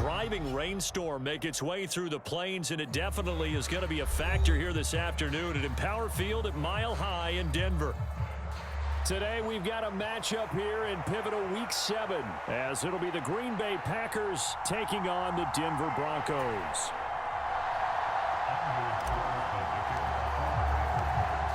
driving rainstorm make its way through the plains, and it definitely is going to be a factor here this afternoon at Empower Field at Mile High in Denver. Today we've got a matchup here in pivotal Week 7, as it'll be the Green Bay Packers taking on the Denver Broncos.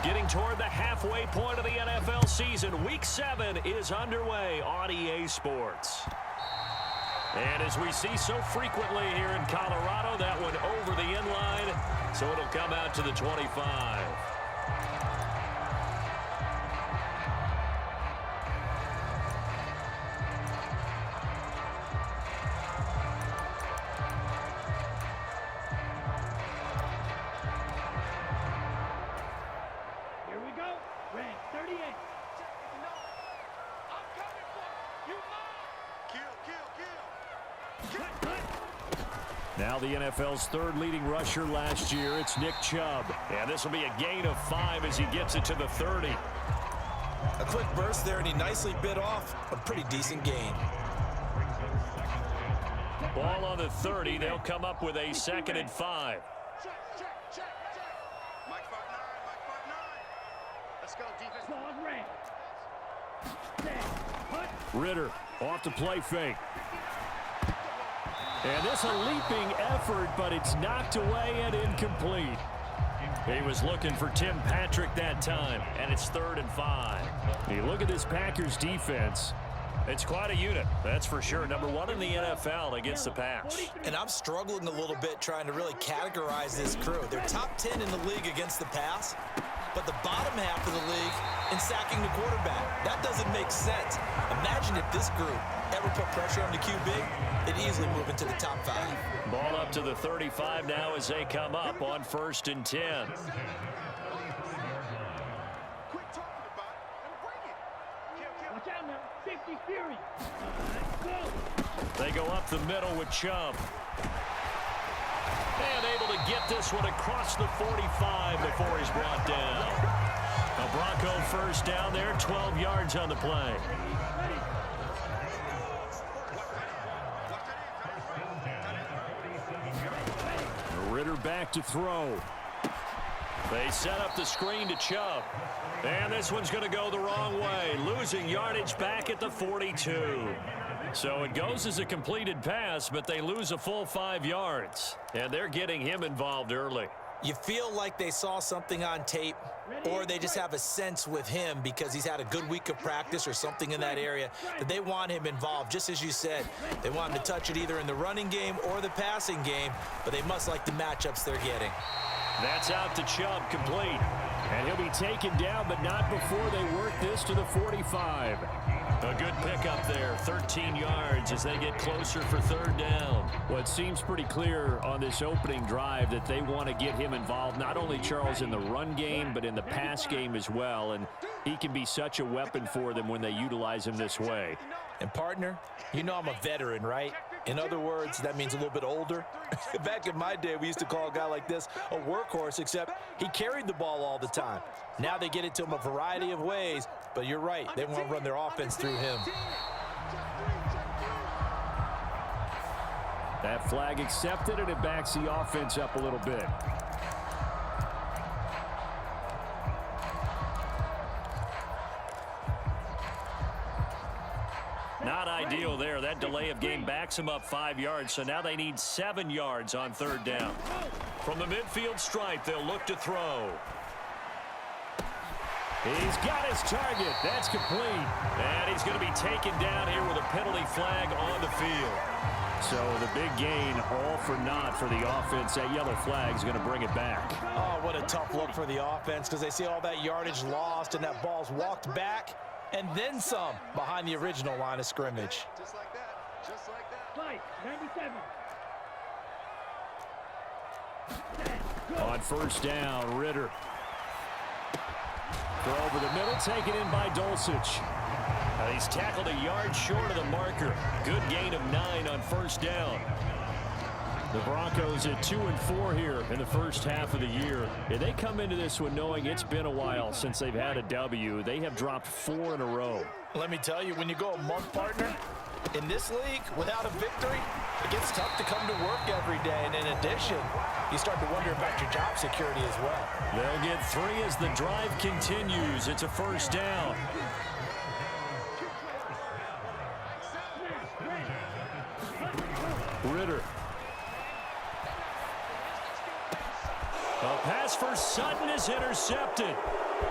Getting toward the halfway point of the NFL season, Week 7 is underway on EA Sports. And as we see so frequently here in Colorado, that one over the end line, so it'll come out to the 25. Now the NFL's third leading rusher last year, it's Nick Chubb. And this will be a gain of 5 as he gets it to the 30. A quick burst there, and he nicely bit off a pretty decent gain. Ball on the 30. They'll come up with a 2nd and 5. Let's go, defense. Ritter off the play fake. And this a leaping effort, but it's knocked away and incomplete. He was looking for Tim Patrick that time, and it's 3rd and 5. You look at this Packers defense. It's quite a unit, that's for sure. Number 1 in the NFL against the pass. And I'm struggling a little bit trying to really categorize this crew. They're top 10 in the league against the pass, but the bottom half of the league in sacking the quarterback. That doesn't make sense. Imagine if this group ever put pressure on the QB, they'd easily move into the top 5. Ball up to the 35 now as they come up on 1st and 10. They go up the middle with Chubb. And able to get this one across the 45 before he's brought down. A Bronco first down there, 12 yards on the play. Ritter back to throw. They set up the screen to Chubb. And this one's going to go the wrong way, losing yardage back at the 42. So it goes as a completed pass, but they lose a full 5 yards. And they're getting him involved early. You feel like they saw something on tape, or they just have a sense with him because he's had a good week of practice or something in that area that they want him involved. Just as you said, they want him to touch it either in the running game or the passing game, but they must like the matchups they're getting. That's out to Chubb, complete. And he'll be taken down, but not before they work this to the 45. A good pickup there, 13 yards as they get closer for 3rd down. Well, it seems pretty clear on this opening drive that they want to get him involved, not only, Charles, in the run game, but in the pass game as well. And he can be such a weapon for them when they utilize him this way. And, partner, you know I'm a veteran, right? In other words, that means a little bit older. Back in my day, we used to call a guy like this a workhorse, except he carried the ball all the time. Now they get it to him a variety of ways, but you're right. They want to run their offense through him. That flag accepted, and it backs the offense up a little bit. Not ideal there. That delay of game backs them up 5 yards, so now they need 7 yards on 3rd down. From the midfield stripe, they'll look to throw. He's got his target. That's complete. And he's going to be taken down here with a penalty flag on the field. So the big gain, all for naught for the offense. That yellow flag is going to bring it back. Oh, what a tough look for the offense because they see all that yardage lost and that ball's walked back and then some behind the original line of scrimmage. Just like that. Just like that. Fight, 97. On 1st down, Ritter. Throw over the middle, taken in by Dulcich. He's tackled a yard short of the marker. Good gain of 9 on 1st down. The Broncos at 2-4 here in the first half of the year. And they come into this one knowing it's been a while since they've had a W. They have dropped 4 in a row. Let me tell you, when you go a month, partner, in this league without a victory, It gets tough to come to work every day, and in addition, you start to wonder about your job security as well. They'll get 3 as the drive continues. It's a first down. Ritter. A pass for Sutton is intercepted.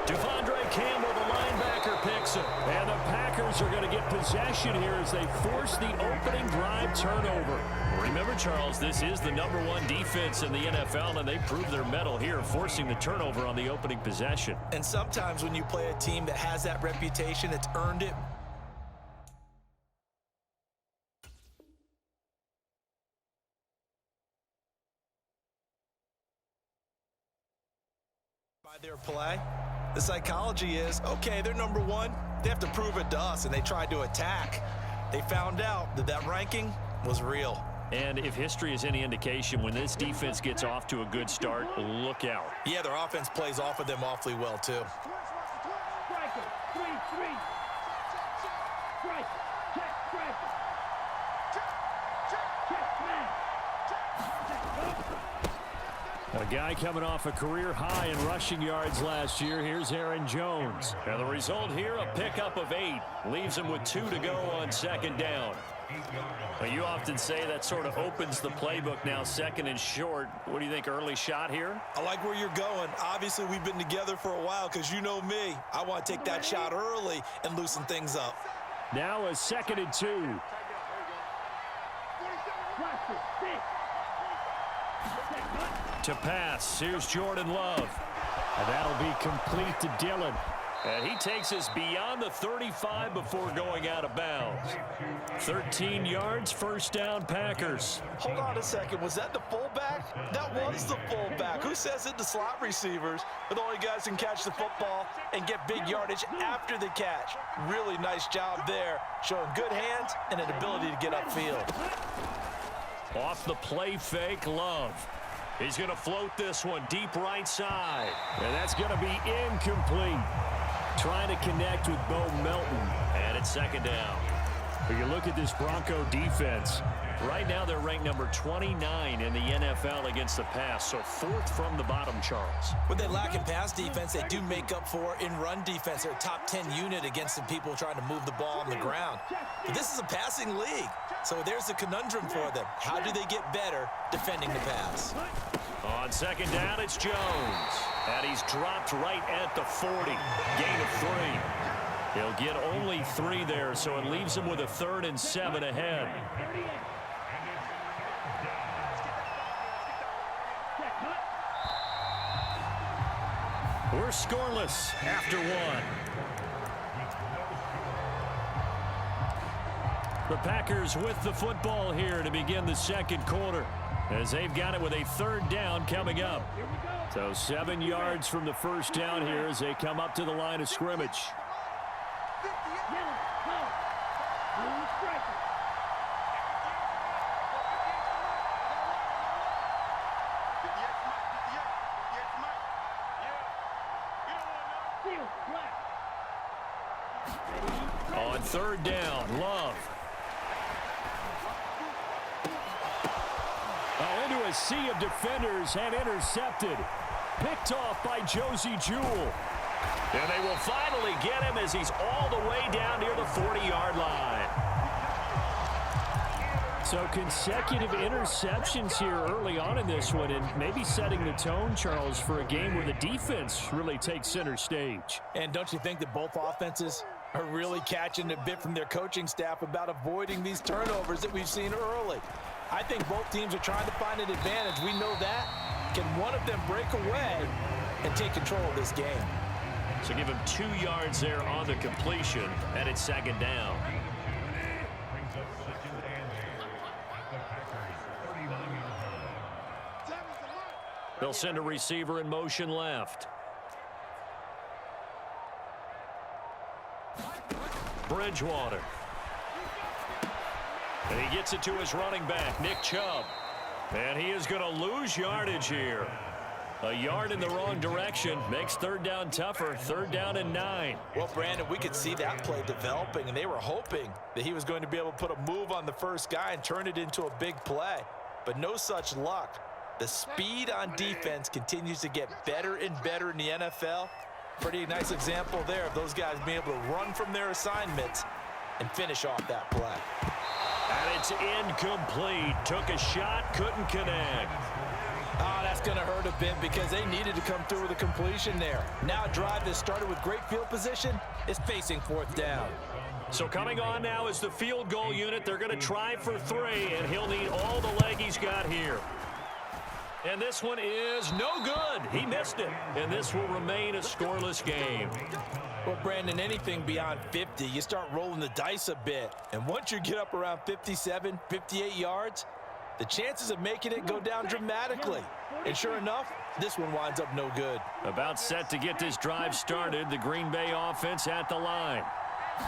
Devondre Campbell, the linebacker, picks it. And the Packers are going to get possession here as they force the opening drive turnover. Remember, Charles, this is the #1 defense in the NFL, and they prove their mettle here, forcing the turnover on the opening possession. And sometimes when you play a team that has that reputation, it's earned it. By their play, the psychology is, okay, they're #1. They have to prove it to us, and they tried to attack. They found out that that ranking was real. And if history is any indication, when this defense gets off to a good start, look out. Yeah, their offense plays off of them awfully well, too. A guy coming off a career high in rushing yards last year. Here's Aaron Jones. And the result here, a pickup of 8. Leaves him with 2 to go on second down. Well, you often say that sort of opens the playbook now, second and short. What do you think, early shot here? I like where you're going. Obviously, we've been together for a while because you know me. I want to take that shot early and loosen things up. Now a 2nd and 2. To pass, here's Jordan Love. And that'll be complete to Dillon. And he takes us beyond the 35 before going out of bounds. 13 yards, first down, Packers. Hold on a second. Was that the fullback? That was the fullback. Who says it to slot receivers? But only guys can catch the football and get big yardage after the catch. Really nice job there, showing good hands and an ability to get upfield. Off the play fake, Love. He's going to float this one deep right side. And that's going to be incomplete. Trying to connect with Bo Melton. And it's second down. When you look at this Bronco defense, right now they're ranked number 29 in the NFL against the pass. So 4th from the bottom, Charles. What they lack in pass defense, they do make up for in run defense. They're a top 10 unit against the people trying to move the ball on the ground. But this is a passing league. So there's the conundrum for them. How do they get better defending the pass? On second down, it's Jones. And he's dropped right at the 40. Gain of 3. He'll get only 3 there, so it leaves him with a 3rd and 7 ahead. We're scoreless after 1. The Packers with the football here to begin the second quarter, as they've got it with a 3rd down coming up. So 7 yards from the first down here as they come up to the line of scrimmage. On 3rd down, Love. Into a sea of defenders and intercepted. Picked off by Josie Jewell. And they will finally get him as he's all the way down near the 40-yard line. So consecutive interceptions here early on in this one, and maybe setting the tone, Charles, for a game where the defense really takes center stage. And don't you think that both offenses are really catching a bit from their coaching staff about avoiding these turnovers that we've seen early? I think both teams are trying to find an advantage. We know that. Can one of them break away and take control of this game? So give him 2 yards there on the completion, and it's second down. They'll send a receiver in motion left. Bridgewater. And he gets it to his running back, Nick Chubb. And he is going to lose yardage here. A yard in the wrong direction makes third down tougher. Third down and 9. Well, Brandon, we could see that play developing, and they were hoping that he was going to be able to put a move on the first guy and turn it into a big play. But no such luck. The speed on defense continues to get better and better in the NFL. Pretty nice example there of those guys being able to run from their assignments and finish off that play. And it's incomplete. Took a shot, couldn't connect. Oh, that's going to hurt a bit because they needed to come through with a completion there. Now a drive that started with great field position is facing fourth down. So coming on now is the field goal unit. They're going to try for 3, and he'll need all the leg he's got here. And this one is no good. He missed it. And this will remain a scoreless game. Well, Brandon, anything beyond 50, you start rolling the dice a bit. And once you get up around 57, 58 yards, the chances of making it go down dramatically. And sure enough, this one winds up no good. About set to get this drive started. The Green Bay offense at the line.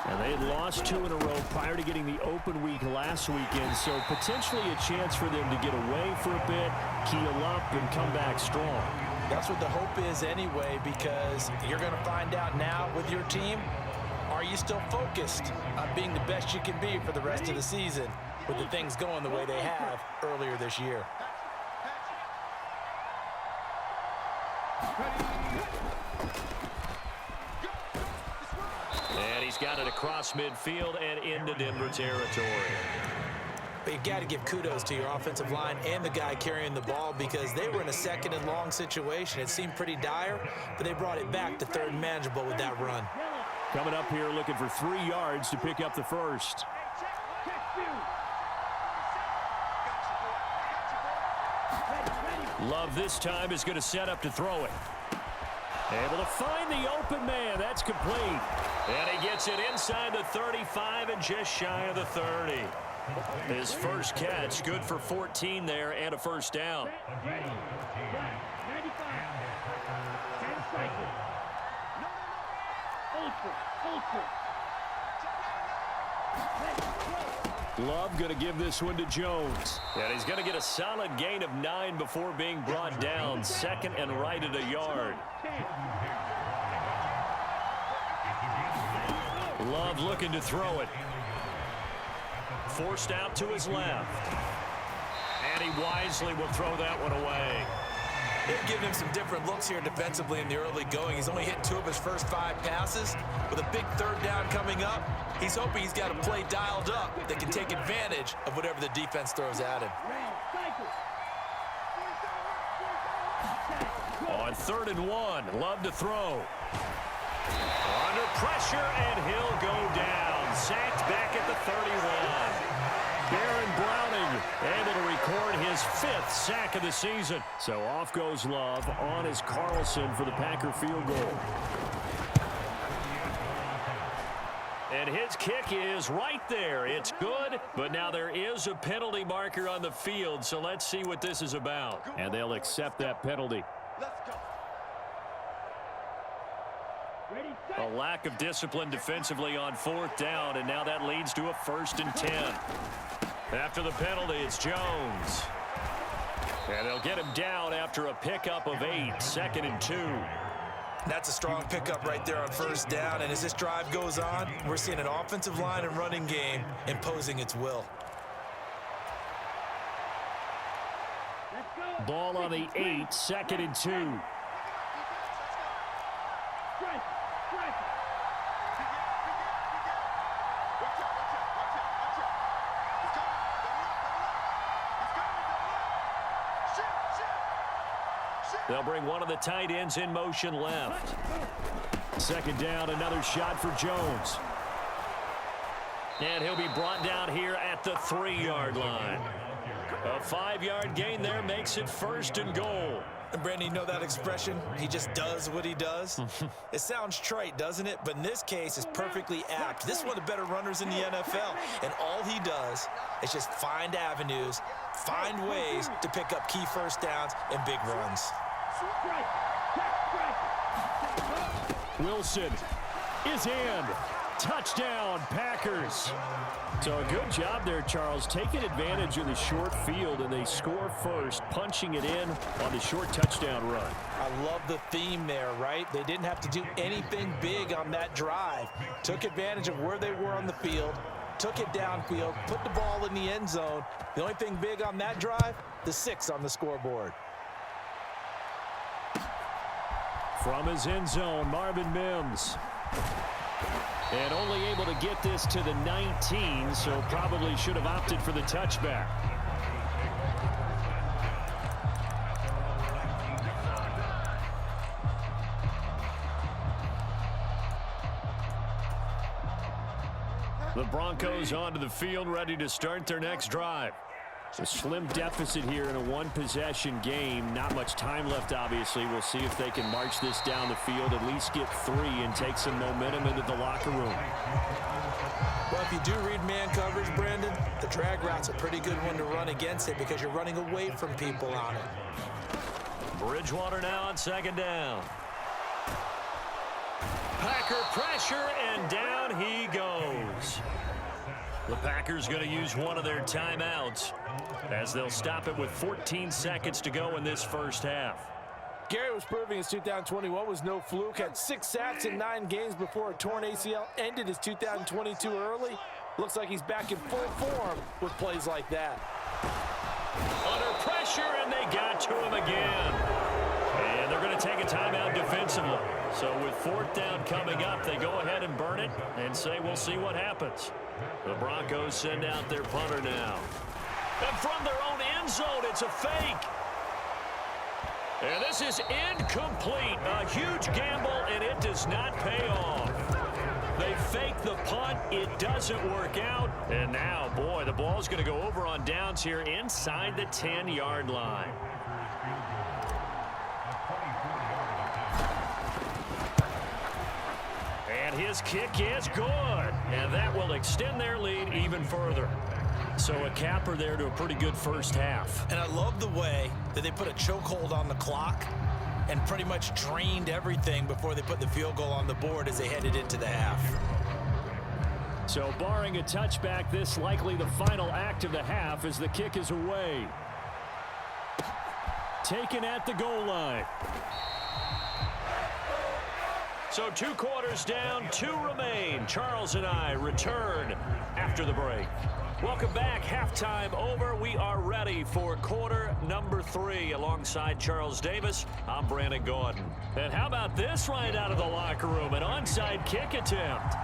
And they had lost 2 in a row prior to getting the open week last weekend, so potentially a chance for them to get away for a bit, keel up, and come back strong. That's what the hope is anyway, because you're going to find out now with your team, are you still focused on being the best you can be for the rest of the season with the things going the way they have earlier this year? And he's got it across midfield and into Denver territory. But you've got to give kudos to your offensive line and the guy carrying the ball because they were in a second and long situation. It seemed pretty dire, but they brought it back to third and manageable with that run. Coming up here looking for 3 yards to pick up the first. Love this time is going to set up to throw it. Able to find the open man. That's complete. And he gets it inside the 35 and just shy of the 30. His first catch, good for 14 there and a first down. Love going to give this one to Jones. And he's going to get a solid gain of 9 before being brought down. Second and right at a yard. Love looking to throw it. Forced out to his left. And he wisely will throw that one away. They've given him some different looks here defensively in the early going. He's only hit 2 of his first 5 passes. With a big third down coming up, he's hoping he's got a play dialed up that can take advantage of whatever the defense throws at him. On 3rd and 1, Love to throw. Under pressure, and he'll go down. Sacked back at the 31. Baron Browning able to record his 5th sack of the season. So off goes Love. On is Carlson for the Packer field goal. And his kick is right there. It's good, but now there is a penalty marker on the field, so let's see what this is about. And they'll accept that penalty. A lack of discipline defensively on 4th down, and now that leads to a 1st and 10. After the penalty, it's Jones. And they'll get him down after a pickup of 8, 2nd and 2. That's a strong pickup right there on 1st down, and as this drive goes on, we're seeing an offensive line and running game imposing its will. Ball on the 8, 2nd and 2. They'll bring one of the tight ends in motion left. 2nd down, another shot for Jones. And he'll be brought down here at the 3-yard line. A 5-yard gain there makes it 1st and goal. And Brandon, you know that expression? He just does what he does. It sounds trite, doesn't it? But in this case, it's perfectly apt. This is one of the better runners in the NFL. And all he does is just find avenues, find ways to pick up key 1st downs and big runs. Wilson is in. Touchdown, Packers. So a good job there, Charles, taking advantage of the short field, and they score first, punching it in on the short touchdown run. I love the theme there, right? They didn't have to do anything big on that drive. Took advantage of where they were on the field, took it downfield, put the ball in the end zone. The only thing big on that drive, the 6 on the scoreboard. From his end zone, Marvin Mims. And only able to get this to the 19, so probably should have opted for the touchback. The Broncos onto the field, ready to start their next drive. A slim deficit here in a one-possession game. Not much time left, obviously. We'll see if they can march this down the field, at least get 3, and take some momentum into the locker room. Well, if you do read man coverage, Brandon, the drag route's a pretty good one to run against it because you're running away from people on it. Bridgewater now on second down. Packer pressure, and down he goes. The Packers going to use one of their timeouts as they'll stop it with 14 seconds to go in this first half. Gary was proving his 2021 was no fluke. Had 6 sacks in 9 games before a torn ACL. Ended his 2022 early. Looks like he's back in full form with plays like that. Under pressure, and they got to him again. And they're going to take a timeout defensively. So with 4th down coming up, they go ahead and burn it and say we'll see what happens. The Broncos send out their punter now. And from their own end zone, it's a fake. And this is incomplete. A huge gamble, and it does not pay off. They fake the punt. It doesn't work out. And now, boy, the ball's going to go over on downs here inside the 10-yard line. And his kick is good. And that will extend their lead even further. So a capper there to a pretty good first half. And I love the way that they put a chokehold on the clock and pretty much drained everything before they put the field goal on the board as they headed into the half. So barring a touchback, this likely the final act of the half as the kick is away. Taken at the goal line. So 2 quarters down, 2 remain. Charles and I return after the break. Welcome back. Halftime over. We are ready for quarter number 3. Alongside Charles Davis, I'm Brandon Gordon. And how about this right out of the locker room? An onside kick attempt.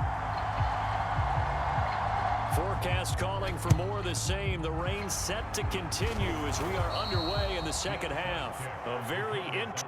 Forecast calling for more of the same. The rain set to continue as we are underway in the second half. A very interesting